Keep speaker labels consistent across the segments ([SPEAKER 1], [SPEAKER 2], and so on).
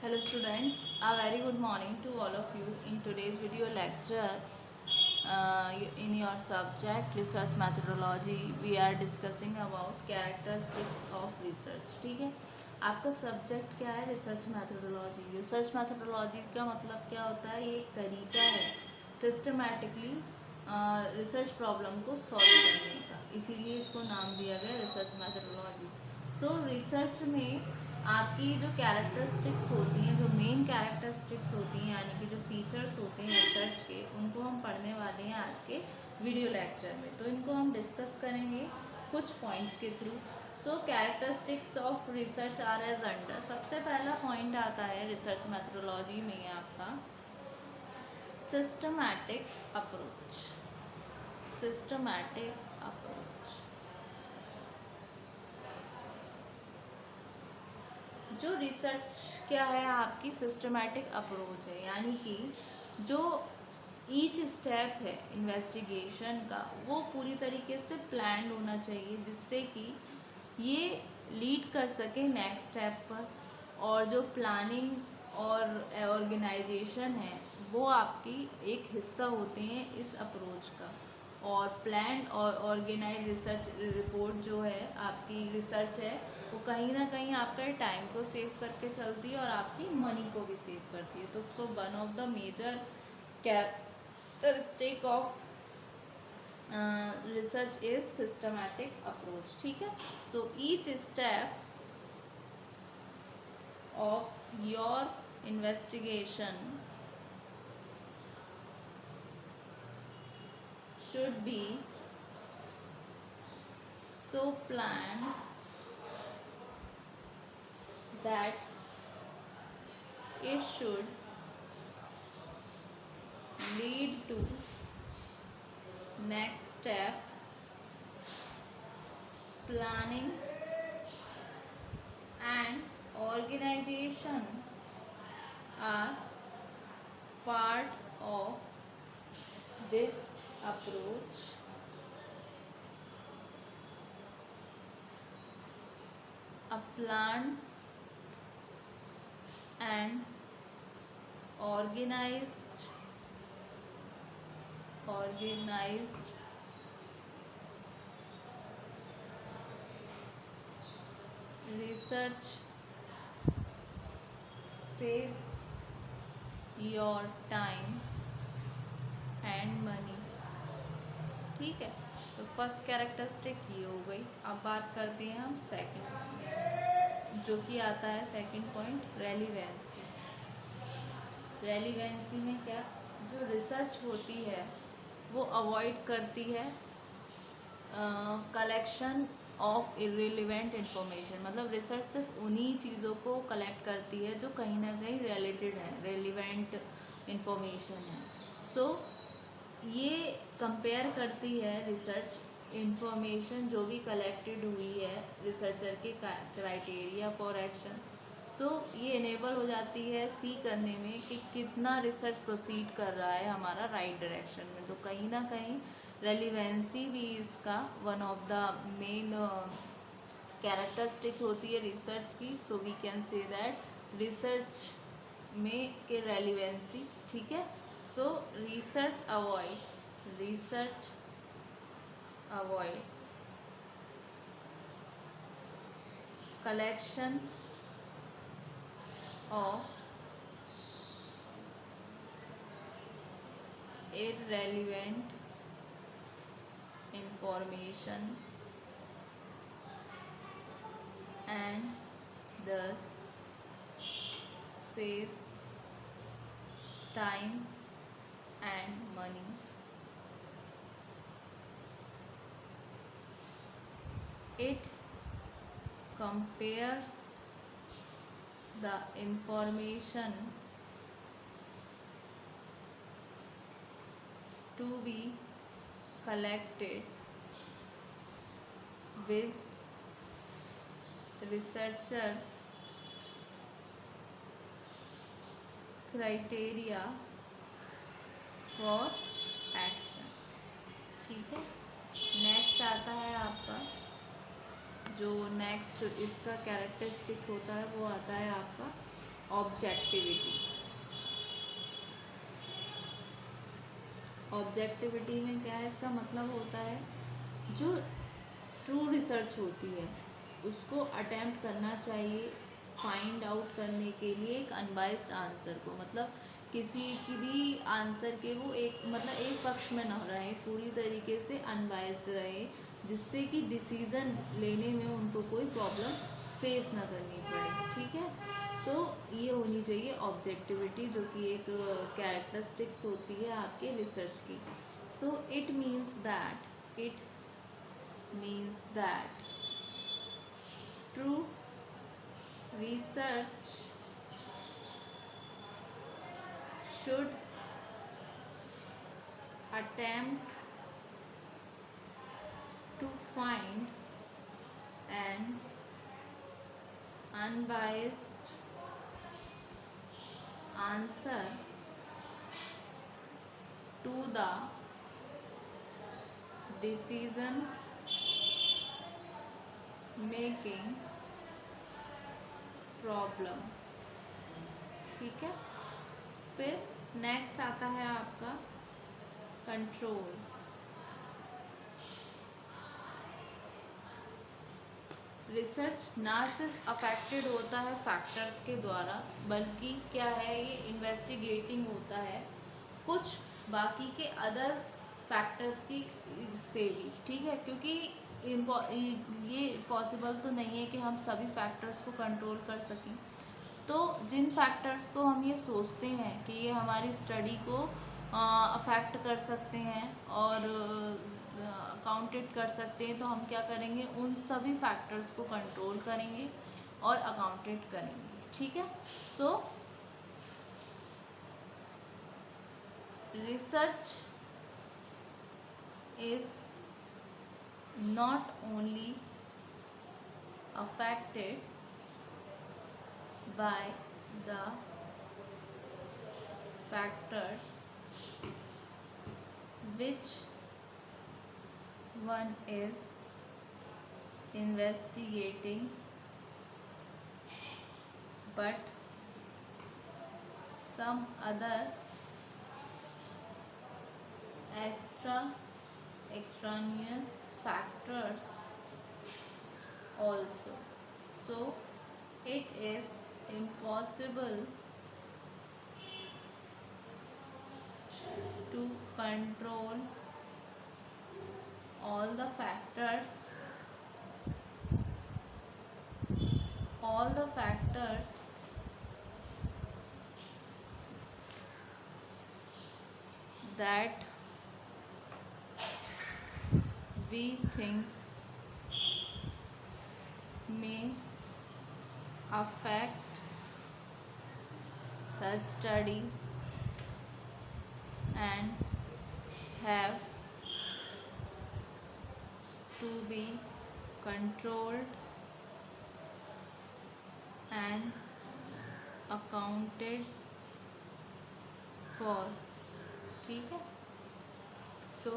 [SPEAKER 1] Hello students, a very good morning to all of you. In today's video lecture, in your subject research methodology, we are discussing about characteristics of research. ठीक है, आपका subject क्या है? Research methodology. Research methodology का मतलब क्या होता है? ये एक तरीका है सिस्टमैटिकली रिसर्च प्रॉब्लम को सॉल्व करने का, इसीलिए इसको नाम दिया गया रिसर्च मैथडोलॉजी। सो रिसर्च में आपकी जो कैरेक्टरिस्टिक्स होती हैं, जो मेन कैरेक्टरिस्टिक्स होती हैं, यानी कि जो फीचर्स होते हैं रिसर्च के, उनको हम पढ़ने वाले हैं आज के वीडियो लेक्चर में। तो इनको हम डिस्कस करेंगे कुछ पॉइंट्स के थ्रू। So characteristics of research are as under. सबसे पहला पॉइंट आता है रिसर्च मैथडोलॉजी में आपका सिस्टमैटिक अप्रोच। सिस्टमैटिक अप्रोच, जो रिसर्च क्या है आपकी सिस्टमैटिक अप्रोच है, यानी कि जो ईच स्टेप है इन्वेस्टिगेशन का वो पूरी तरीके से प्लान्ड होना चाहिए, जिससे कि ये लीड कर सके नेक्स्ट स्टेप पर। और जो प्लानिंग और ऑर्गेनाइजेशन है वो आपकी एक हिस्सा होते हैं इस अप्रोच का। और प्लान और ऑर्गेनाइज रिसर्च रिपोर्ट जो है आपकी रिसर्च है वो कहीं ना कहीं आपका टाइम को सेव करके चलती है और आपकी मनी को भी सेव करती है। तो so one of the major characteristic of research is systematic approach. ठीक है, so each step of your investigation should be so planned that it should lead to next step. Planning and organization are part of this approach. A planned and organized research saves your time and money। ठीक है, तो first characteristic ये हो गई। अब बात करते हैं हम सेकंड, जो कि आता है सेकंड पॉइंट, रेलिवेंसी। रेलिवेंसी में क्या, जो रिसर्च होती है वो अवॉइड करती है कलेक्शन ऑफ इर्रिलेवेंट इन्फॉर्मेशन। मतलब रिसर्च सिर्फ उन्हीं चीज़ों को कलेक्ट करती है जो कहीं ना कहीं रिलेटेड है, रेलिवेंट इन्फॉर्मेशन है। सो ये कंपेयर करती है रिसर्च इंफॉर्मेशन जो भी कलेक्टेड हुई है रिसर्चर के क्राइटेरिया फॉर एक्शन। सो ये इनेबल हो जाती है सी करने में कि कितना रिसर्च प्रोसीड कर रहा है हमारा राइट डायरेक्शन में। तो कहीं ना कहीं रेलिवेंसी भी इसका one of the main characteristic होती है रिसर्च की। So we can say that research में के रेलिवेंसी। ठीक है, so research avoids collection of irrelevant information and thus saves time and money। It compares the information to be collected with researchers criteria for action। ठीक है, next आता है आपका, जो नेक्स्ट इसका कैरेक्टरिस्टिक होता है वो आता है आपका ऑब्जेक्टिविटी। ऑब्जेक्टिविटी में क्या है, इसका मतलब होता है जो ट्रू रिसर्च होती है उसको अटेम्प्ट करना चाहिए फाइंड आउट करने के लिए एक अनबाइस्ड आंसर को, मतलब किसी की भी आंसर के वो एक मतलब एक पक्ष में न रहे, पूरी तरीके से अनबाइस्ड रहे, जिससे कि डिसीज़न लेने में उनको कोई प्रॉब्लम फेस ना करनी पड़े। ठीक है, सो ये होनी चाहिए ऑब्जेक्टिविटी, जो कि एक कैरेक्टरिस्टिक्स होती है आपके रिसर्च की। So it means that true research should attempt to find an unbiased answer to the decision making problem. ठीक है, फिर नेक्स्ट आता है आपका कंट्रोल। रिसर्च ना सिर्फ अफेक्टेड होता है फैक्टर्स के द्वारा, बल्कि क्या है ये इन्वेस्टिगेटिंग होता है कुछ बाकी के अदर फैक्टर्स की से भी। ठीक है, क्योंकि ये पॉसिबल तो नहीं है कि हम सभी फैक्टर्स को कंट्रोल कर सकें, तो जिन फैक्टर्स को हम ये सोचते हैं कि ये हमारी स्टडी को अफेक्ट कर सकते हैं और अकाउंटेड कर सकते हैं, तो हम क्या करेंगे, उन सभी फैक्टर्स को कंट्रोल करेंगे और अकाउंटेड करेंगे। ठीक है, so research is not only affected by the factors which one is investigating, but some other extraneous factors also. So it is impossible to control all the factors that we think may affect the study and have to be controlled and accounted for। ठीक है, सो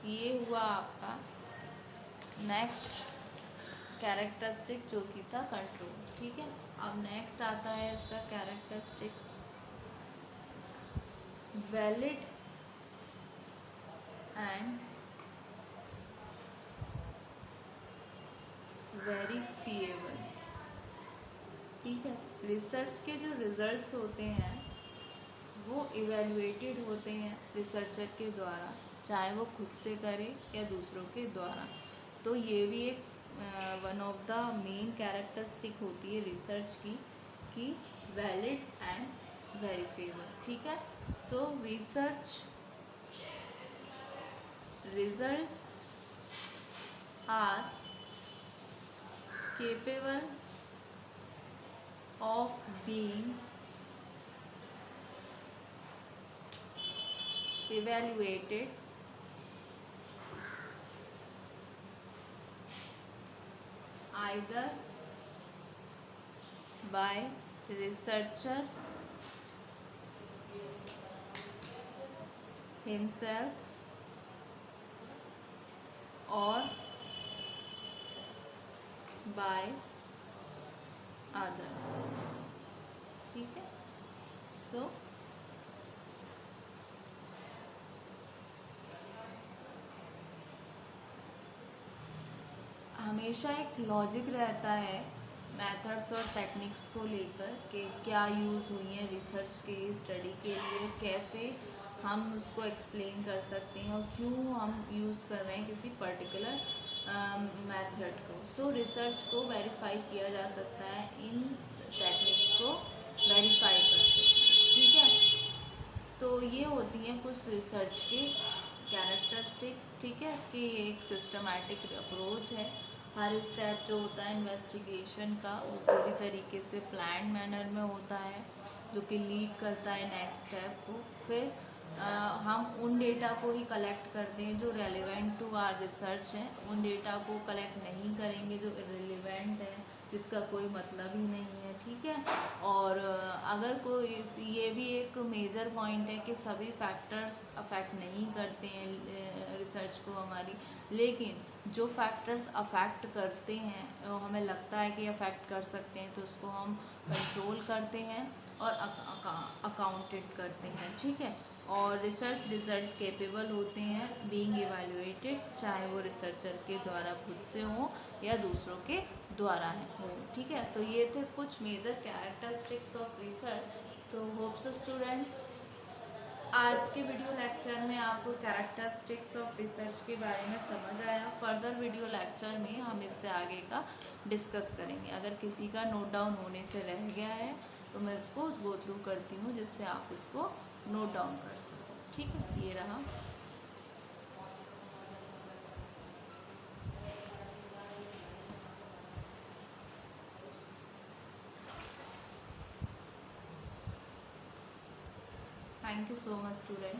[SPEAKER 1] ये हुआ आपका next characteristic जो कि था control. ठीक है, अब नेक्स्ट आता है इसका कैरेक्टरिस्टिक्स वैलिड एंड वेरीफिएबल। ठीक है, रिसर्च के जो रिजल्ट्स होते हैं वो इवेलुएटेड होते हैं रिसर्चर के द्वारा, चाहे वो खुद से करे या दूसरों के द्वारा। तो ये भी एक one of the main characteristic होती है रिसर्च की कि वैलिड एंड वेरीफिएबल। ठीक है, so research results are capable of being evaluated either by researcher himself or by others। ठीक सो हमेशा एक लॉजिक रहता है मेथड्स और टेक्निक्स को लेकर कि क्या यूज़ हुई है रिसर्च के स्टडी के लिए, कैसे हम उसको एक्सप्लेन कर सकते हैं और क्यों हम यूज़ कर रहे हैं किसी पर्टिकुलर मेथड को। सो रिसर्च को वेरीफाई किया जा सकता है इन टेक्निक्स को वेरीफाई करके, ठीक है। तो ये होती हैं कुछ रिसर्च की कैरेक्टरिस्टिक्स, ठीक है, कि ये एक सिस्टमैटिक अप्रोच है। हर स्टेप जो होता है इन्वेस्टिगेशन का वो पूरी तरीके से प्लान मैनर में होता है, जो कि लीड करता है नेक्स्ट स्टेप को। फिर हम उन डेटा को ही कलेक्ट करते हैं जो रेलिवेंट टू आर रिसर्च है, उन डेटा को कलेक्ट नहीं करेंगे जो इरेलीवेंट है, जिसका कोई मतलब ही नहीं है, ठीक है। और अगर कोई, ये भी एक मेजर पॉइंट है कि सभी फैक्टर्स अफेक्ट नहीं करते हैं रिसर्च को हमारी, लेकिन जो फैक्टर्स अफेक्ट करते हैं हमें लगता है कि अफेक्ट कर सकते हैं, तो उसको हम कंट्रोल करते हैं और अकाउंटेड करते हैं, ठीक है। और रिसर्च रिजल्ट कैपेबल होते हैं बीइंग इवैल्यूएटेड, चाहे वो रिसर्चर के द्वारा खुद से हो या दूसरों के द्वारा हो, ठीक है। तो ये थे कुछ मेजर कैरेक्टरिस्टिक्स ऑफ रिसर्च। तो होप्स स्टूडेंट आज के वीडियो लेक्चर में आपको कैरेक्टरिस्टिक्स ऑफ रिसर्च के बारे में समझ आया। फर्दर वीडियो लेक्चर में हम इससे आगे का डिस्कस करेंगे। अगर किसी का नोट डाउन होने से रह गया है तो मैं इसको गो थ्रू करती हूँ जिससे आप इसको नोट डाउन कर सको, ठीक है। ये रहा। Thank you so much student.